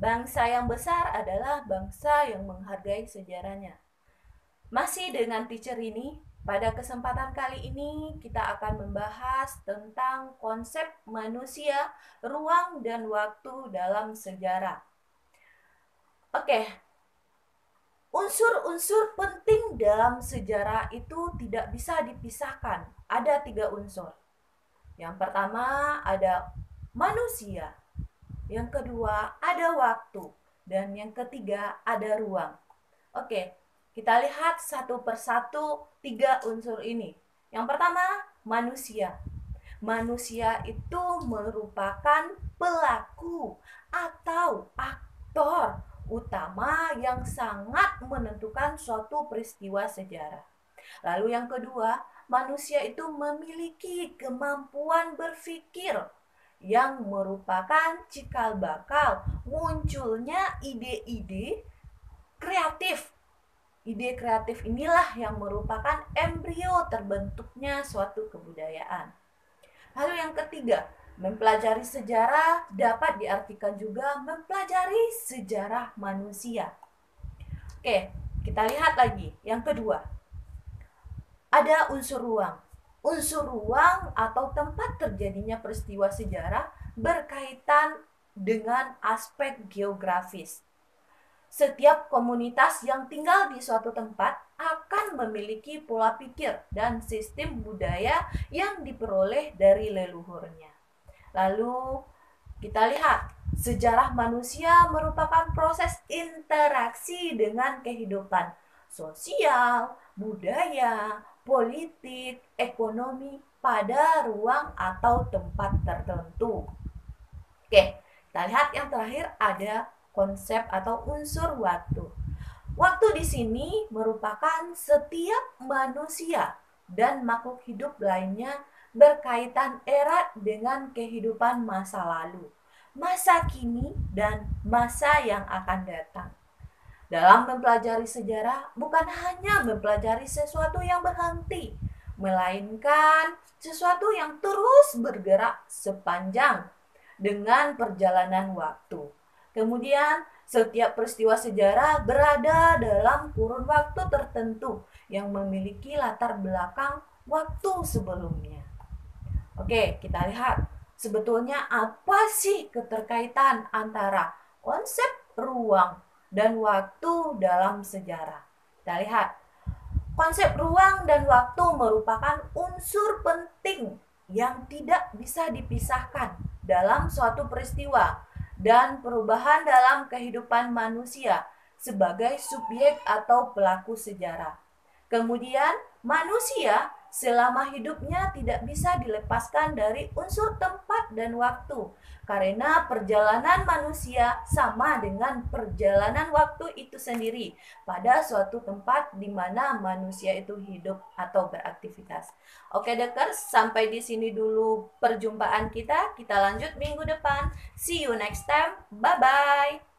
Bangsa yang besar adalah bangsa yang menghargai sejarahnya. Masih dengan teacher ini, pada kesempatan kali ini kita akan membahas tentang konsep manusia, ruang, dan waktu dalam sejarah. Oke, unsur-unsur penting dalam sejarah itu tidak bisa dipisahkan. Ada 3 unsur. Yang pertama ada manusia, yang kedua ada waktu, dan yang ketiga ada ruang. Oke, kita lihat satu persatu 3 unsur ini. Yang pertama, manusia. Manusia itu merupakan pelaku atau aktor utama yang sangat menentukan suatu peristiwa sejarah. Lalu yang kedua, manusia itu memiliki kemampuan berpikir yang merupakan cikal bakal munculnya ide-ide kreatif. Ide kreatif inilah yang merupakan embrio terbentuknya suatu kebudayaan. Lalu yang ketiga, mempelajari sejarah dapat diartikan juga mempelajari sejarah manusia. Oke, kita lihat lagi. Yang kedua, ada unsur ruang. Unsur ruang atau tempat terjadinya peristiwa sejarah berkaitan dengan aspek geografis. Setiap komunitas yang tinggal di suatu tempat akan memiliki pola pikir dan sistem budaya yang diperoleh dari leluhurnya. Lalu kita lihat, sejarah manusia merupakan proses interaksi dengan kehidupan sosial, budaya, politik, ekonomi pada ruang atau tempat tertentu. Oke, kita lihat yang terakhir ada konsep atau unsur waktu. Waktu di sini merupakan setiap manusia dan makhluk hidup lainnya berkaitan erat dengan kehidupan masa lalu, masa kini, dan masa yang akan datang. Dalam mempelajari sejarah, bukan hanya mempelajari sesuatu yang berhenti, melainkan sesuatu yang terus bergerak sepanjang dengan perjalanan waktu. Kemudian, setiap peristiwa sejarah berada dalam kurun waktu tertentu yang memiliki latar belakang waktu sebelumnya. Oke, kita lihat sebetulnya apa sih keterkaitan antara konsep ruang dan waktu dalam sejarah. Kita lihat, konsep ruang dan waktu merupakan unsur penting yang tidak bisa dipisahkan dalam suatu peristiwa dan perubahan dalam kehidupan manusia sebagai subjek atau pelaku sejarah. Kemudian, manusia selama hidupnya tidak bisa dilepaskan dari unsur tempat dan waktu, karena perjalanan manusia sama dengan perjalanan waktu itu sendiri pada suatu tempat di mana manusia itu hidup atau beraktivitas. Oke, Dekers, sampai di sini dulu perjumpaan kita. Kita lanjut minggu depan. See you next time. Bye-bye.